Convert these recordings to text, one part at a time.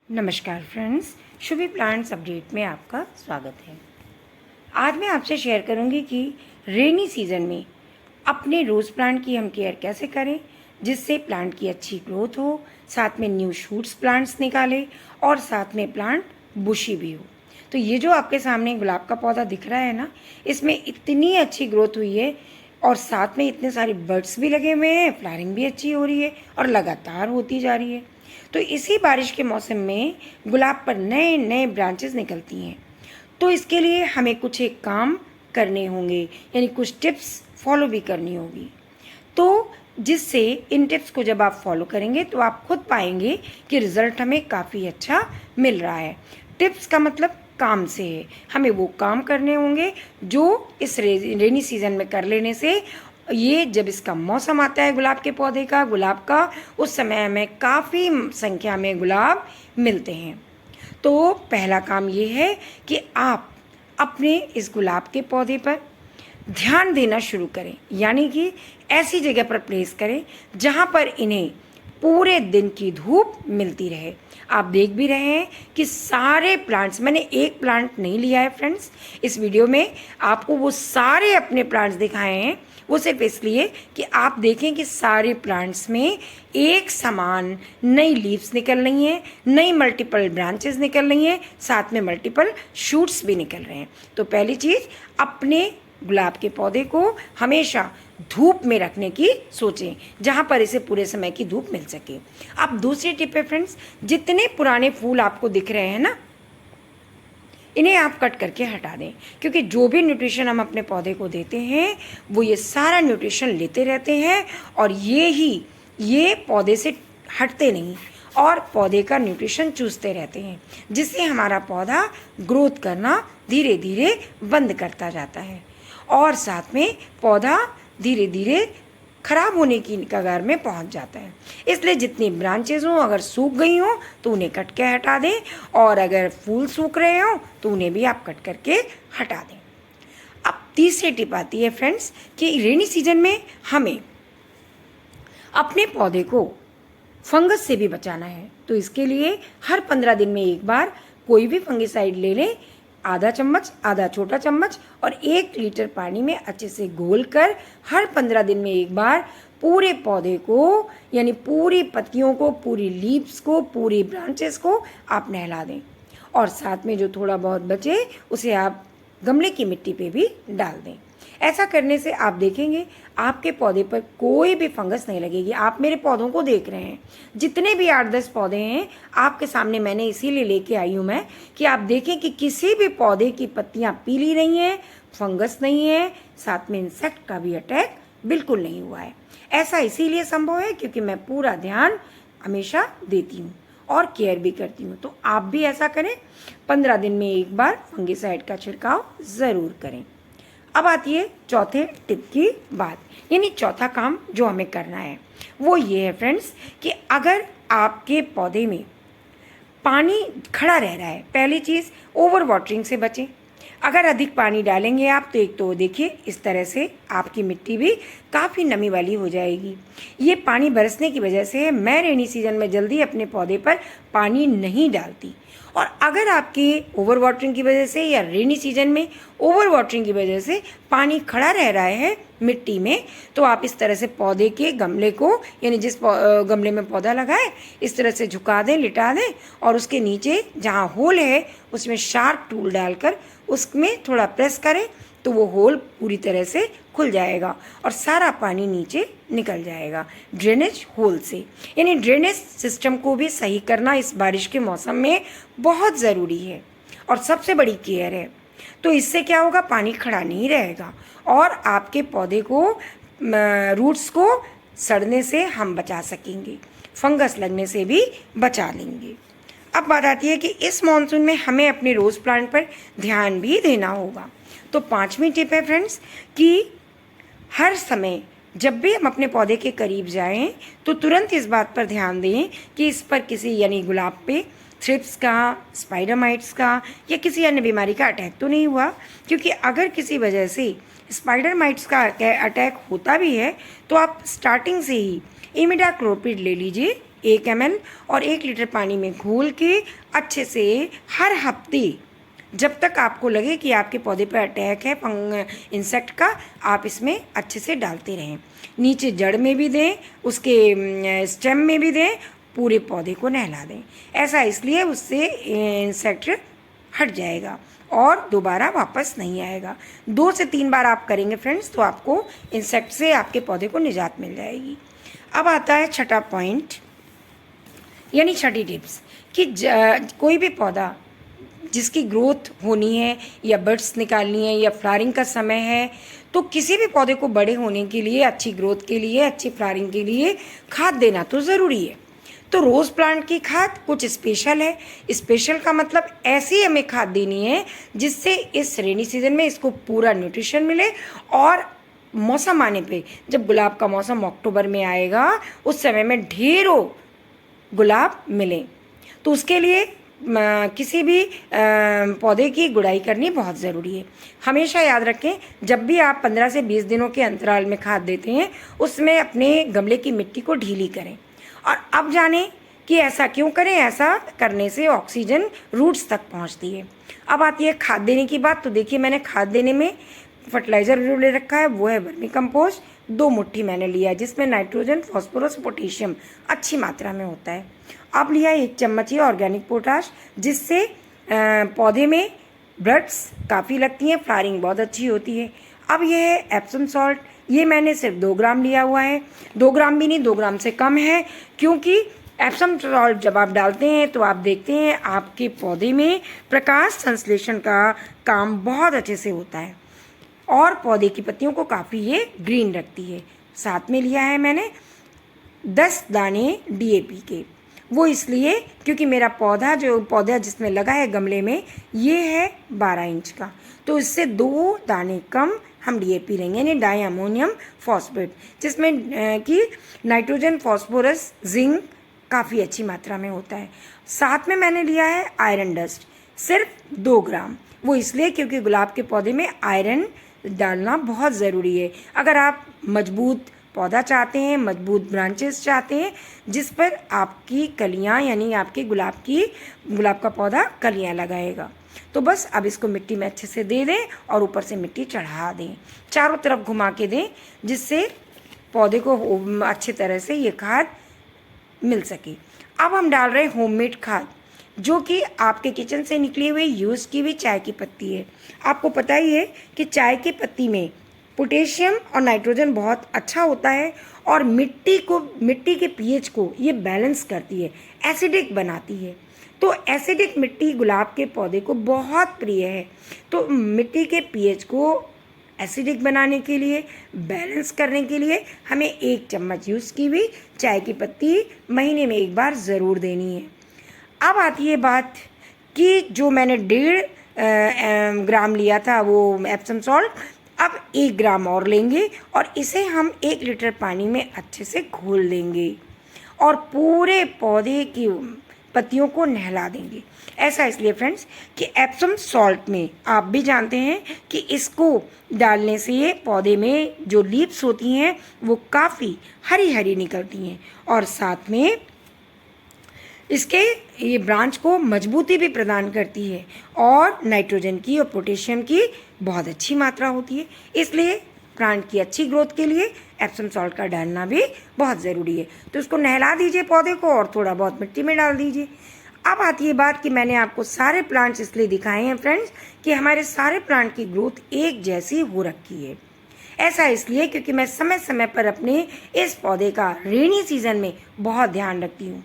नमस्कार friends, Shubhi plants update में आपका स्वागत है। आज मैं आपसे शेयर करूंगी कि रेनी सीज़न में अपने रोज़ प्लांट की हम केयर कैसे करें जिससे प्लांट की अच्छी ग्रोथ हो, साथ में न्यू शूट्स प्लांट्स निकाले और साथ में प्लांट बुशी भी हो। तो ये जो आपके सामने गुलाब का पौधा दिख रहा है ना, इसमें इतनी अच्छी ग्रोथ हुई है और साथ में इतने सारे बड्स भी लगे हुए हैं, फ्लावरिंग भी अच्छी हो रही है और लगातार होती जा रही है। तो इसी बारिश के मौसम में गुलाब पर नए नए ब्रांचेस निकलती हैं। तो इसके लिए हमें कुछ एक काम करने होंगे, यानी कुछ टिप्स फॉलो भी करनी होगी। तो जिससे इन टिप्स को जब आप फॉलो करेंगे तो आप खुद पाएंगे कि रिज़ल्ट हमें काफ़ी अच्छा मिल रहा है। टिप्स का मतलब काम से है, हमें वो काम करने होंगे जो इस रेनी सीज़न में कर लेने से ये जब इसका मौसम आता है गुलाब के पौधे का, गुलाब का, उस समय हमें काफ़ी संख्या में गुलाब मिलते हैं। तो पहला काम ये है कि आप अपने इस गुलाब के पौधे पर ध्यान देना शुरू करें, यानी कि ऐसी जगह पर प्लेस करें जहाँ पर इन्हें पूरे दिन की धूप मिलती रहे। आप देख भी रहे हैं कि सारे प्लांट्स, मैंने एक प्लांट नहीं लिया है फ्रेंड्स, इस वीडियो में आपको वो सारे अपने प्लांट्स दिखाए हैं, वो सिर्फ इसलिए कि आप देखें कि सारे प्लांट्स में एक समान नई लीव्स निकल रही हैं, नई मल्टीपल ब्रांचेस निकल रही हैं, साथ में मल्टीपल शूट्स भी निकल रहे हैं। तो पहली चीज़, अपने गुलाब के पौधे को हमेशा धूप में रखने की सोचें जहाँ पर इसे पूरे समय की धूप मिल सके। अब दूसरी टिप है फ्रेंड्स, जितने पुराने फूल आपको दिख रहे हैं ना, इन्हें आप कट करके हटा दें, क्योंकि जो भी न्यूट्रिशन हम अपने पौधे को देते हैं वो ये सारा न्यूट्रिशन लेते रहते हैं और ये पौधे से हटते नहीं और पौधे का न्यूट्रिशन चूसते रहते हैं, जिससे हमारा पौधा ग्रोथ करना धीरे धीरे बंद करता जाता है और साथ में पौधा धीरे धीरे खराब होने की कगार में पहुंच जाता है। इसलिए जितनी ब्रांचेज हों, अगर सूख गई हों तो उन्हें कट के हटा दें, और अगर फूल सूख रहे हों तो उन्हें भी आप कट करके हटा दें। अब तीसरी टिप आती है फ्रेंड्स कि रेनी सीजन में हमें अपने पौधे को फंगस से भी बचाना है। तो इसके लिए हर 15 दिन में एक बार कोई भी फंगिसाइड ले लें, आधा चम्मच, आधा छोटा चम्मच, और 1 लीटर पानी में अच्छे से घोल कर हर 15 दिन में एक बार पूरे पौधे को, यानी पूरी पत्तियों को, पूरी लीव्स को, पूरी ब्रांचेस को आप नहला दें और साथ में जो थोड़ा बहुत बचे उसे आप गमले की मिट्टी पे भी डाल दें। ऐसा करने से आप देखेंगे आपके पौधे पर कोई भी फंगस नहीं लगेगी। आप मेरे पौधों को देख रहे हैं, जितने भी 8-10 पौधे हैं आपके सामने मैंने इसीलिए लेके आई हूँ मैं, कि आप देखें कि किसी भी पौधे की पत्तियाँ पीली नहीं हैं, फंगस नहीं है, साथ में इंसेक्ट का भी अटैक बिल्कुल नहीं हुआ है। ऐसा इसीलिए संभव है क्योंकि मैं पूरा ध्यान हमेशा देती हूँ और केयर भी करती हूँ। तो आप भी ऐसा करें, 15 दिन में एक बार फंगिसाइड का छिड़काव ज़रूर करें। अब आती है चौथे टिप की बात, यानी चौथा काम जो हमें करना है वो ये है फ्रेंड्स कि अगर आपके पौधे में पानी खड़ा रह रहा है, पहली चीज़ ओवर वाटरिंग से बचें। अगर अधिक पानी डालेंगे आप तो एक तो देखिए इस तरह से आपकी मिट्टी भी काफ़ी नमी वाली हो जाएगी। ये पानी बरसने की वजह से मैं रेनी सीजन में जल्दी अपने पौधे पर पानी नहीं डालती, और अगर आपके ओवर वाटरिंग की वजह से या रेनी सीजन में ओवर वाटरिंग की वजह से पानी खड़ा रह रहा है मिट्टी में, तो आप इस तरह से पौधे के गमले को, यानी जिस गमले में पौधा लगा है, इस तरह से झुका दें, लिटा दें, और उसके नीचे जहाँ होल है उसमें शार्प टूल डालकर उसमें थोड़ा प्रेस करें तो वो होल पूरी तरह से खुल जाएगा और सारा पानी नीचे निकल जाएगा ड्रेनेज होल से। यानी ड्रेनेज सिस्टम को भी सही करना इस बारिश के मौसम में बहुत ज़रूरी है और सबसे बड़ी केयर है। तो इससे क्या होगा, पानी खड़ा नहीं रहेगा और आपके पौधे को, रूट्स को सड़ने से हम बचा सकेंगे, फंगस लगने से भी बचा लेंगे। अब बात आती है कि इस मॉनसून में हमें अपने रोज़ प्लांट पर ध्यान भी देना होगा। तो 5वीं टिप है फ्रेंड्स कि हर समय जब भी हम अपने पौधे के करीब जाएं तो तुरंत इस बात पर ध्यान दें कि इस पर किसी, यानी गुलाब पे थ्रिप्स का, स्पाइडर माइट्स का या किसी अन्य बीमारी का अटैक तो नहीं हुआ, क्योंकि अगर किसी वजह से स्पाइडर माइट्स का अटैक होता भी है तो आप स्टार्टिंग से ही इमिडाक्लोपिड ले लीजिए 1 ml और 1 लीटर पानी में घोल के अच्छे से हर हफ्ते, जब तक आपको लगे कि आपके पौधे पर अटैक है इंसेक्ट का, आप इसमें अच्छे से डालते रहें। नीचे जड़ में भी दें, उसके स्टेम में भी दें, पूरे पौधे को नहला दें। ऐसा इसलिए उससे इंसेक्ट हट जाएगा और दोबारा वापस नहीं आएगा। 2 से 3 बार आप करेंगे फ्रेंड्स, तो आपको इंसेक्ट से आपके पौधे को निजात मिल जाएगी। अब आता है छठा पॉइंट, यानी छठी टिप्स कि कोई भी पौधा जिसकी ग्रोथ होनी है या बड्स निकालनी है या फ्लावरिंग का समय है, तो किसी भी पौधे को बड़े होने के लिए, अच्छी ग्रोथ के लिए, अच्छी फ्लावरिंग के लिए खाद देना तो ज़रूरी है। तो रोज़ प्लांट की खाद कुछ स्पेशल है। स्पेशल का मतलब ऐसी हमें खाद देनी है जिससे इस रेनी सीजन में इसको पूरा न्यूट्रिशन मिले, और मौसम आने पे, जब गुलाब का मौसम अक्टूबर में आएगा, उस समय में ढेरों गुलाब मिले। तो उसके लिए किसी भी पौधे की गुड़ाई करनी बहुत ज़रूरी है। हमेशा याद रखें, जब भी आप 15 से 20 दिनों के अंतराल में खाद देते हैं, उसमें अपने गमले की मिट्टी को ढीली करें। और अब जानें कि ऐसा क्यों करें। ऐसा करने से ऑक्सीजन रूट्स तक पहुंचती है। अब आती है खाद देने की बात। तो देखिए, मैंने खाद देने में फर्टिलाइज़र जो ले रखा है वो है वर्मी कंपोस्ट। 2 मुट्ठी मैंने लिया है, जिसमें नाइट्रोजन, फॉस्फोरस, पोटेशियम अच्छी मात्रा में होता है। अब लिया 1 चम्मच ही ऑर्गेनिक पोटाश, जिससे पौधे में ब्लड्स काफ़ी लगती हैं, फ्लावरिंग बहुत अच्छी होती है। अब ये है एप्सम सॉल्ट। ये मैंने सिर्फ 2 ग्राम लिया हुआ है। 2 ग्राम भी नहीं, 2 ग्राम से कम है, क्योंकि एप्सम सॉल्ट जब आप डालते हैं तो आप देखते हैं आपके पौधे में प्रकाश संश्लेषण का काम बहुत अच्छे से होता है और पौधे की पत्तियों को काफ़ी ये ग्रीन रखती है। साथ में लिया है मैंने 10 दाने DAP के। वो इसलिए क्योंकि मेरा पौधा जिसमें लगा है गमले में, ये है 12 इंच का, तो इससे 2 दाने कम हम DAP लेंगे, यानी डाई अमोनियम फॉस्फेट, जिसमें कि नाइट्रोजन, फॉस्फोरस, जिंक काफ़ी अच्छी मात्रा में होता है। साथ में मैंने लिया है आयरन डस्ट, सिर्फ 2 ग्राम। वो इसलिए क्योंकि गुलाब के पौधे में आयरन डालना बहुत ज़रूरी है। अगर आप मजबूत पौधा चाहते हैं, मजबूत ब्रांचेस चाहते हैं, जिस पर आपकी कलियां, यानी आपके गुलाब का पौधा कलियां लगाएगा, तो बस अब इसको मिट्टी में अच्छे से दे दें और ऊपर से मिट्टी चढ़ा दें, चारों तरफ घुमा के दें, जिससे पौधे को अच्छे तरह से ये खाद मिल सके। अब हम डाल रहे हैं होममेड खाद, जो कि आपके किचन से निकली हुई यूज़ की हुई चाय की पत्ती है। आपको पता ही है कि चाय की पत्ती में पोटेशियम और नाइट्रोजन बहुत अच्छा होता है और मिट्टी के pH को ये बैलेंस करती है, एसिडिक बनाती है। तो एसिडिक मिट्टी गुलाब के पौधे को बहुत प्रिय है। तो मिट्टी के pH को एसिडिक बनाने के लिए, बैलेंस करने के लिए हमें 1 चम्मच यूज़ की हुई चाय की पत्ती महीने में 1 बार ज़रूर देनी है। अब आती है बात कि जो मैंने 1.5 ग्राम लिया था वो एप्सम सॉल्ट, अब 1 ग्राम और लेंगे और इसे हम 1 लीटर पानी में अच्छे से घोल देंगे और पूरे पौधे की पत्तियों को नहला देंगे। ऐसा इसलिए फ्रेंड्स कि एप्सम सॉल्ट में आप भी जानते हैं कि इसको डालने से पौधे में जो लीव्स होती हैं वो काफ़ी हरी हरी निकलती हैं और साथ में इसके ये ब्रांच को मजबूती भी प्रदान करती है और नाइट्रोजन की और पोटेशियम की बहुत अच्छी मात्रा होती है। इसलिए प्लांट की अच्छी ग्रोथ के लिए एप्सम सॉल्ट का डालना भी बहुत ज़रूरी है। तो इसको नहला दीजिए पौधे को और थोड़ा बहुत मिट्टी में डाल दीजिए। अब आती है बात कि मैंने आपको सारे प्लांट्स इसलिए दिखाए हैं फ्रेंड्स कि हमारे सारे प्लांट की ग्रोथ एक जैसी हो रखी है। ऐसा इसलिए क्योंकि मैं समय समय पर अपने इस पौधे का रेनी सीजन में बहुत ध्यान रखती हूँ।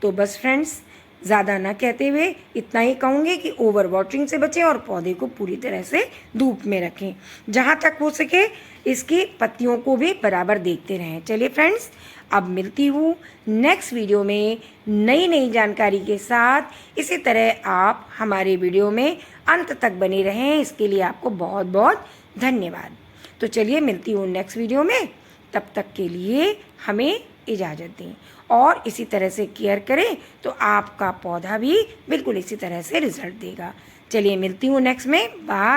तो बस फ्रेंड्स, ज़्यादा ना कहते हुए इतना ही कहूँगी कि ओवर वाटरिंग से बचें और पौधे को पूरी तरह से धूप में रखें। जहाँ तक हो सके इसकी पत्तियों को भी बराबर देखते रहें। चलिए फ्रेंड्स, अब मिलती हूँ नेक्स्ट वीडियो में नई जानकारी के साथ। इसी तरह आप हमारे वीडियो में अंत तक बने रहें, इसके लिए आपको बहुत बहुत धन्यवाद। तो चलिए मिलती हूँ नेक्स्ट वीडियो में, तब तक के लिए हमें इजाज़त दें और इसी तरह से केयर करें तो आपका पौधा भी बिल्कुल इसी तरह से रिजल्ट देगा। चलिए मिलती हूँ नेक्स्ट में, बाय।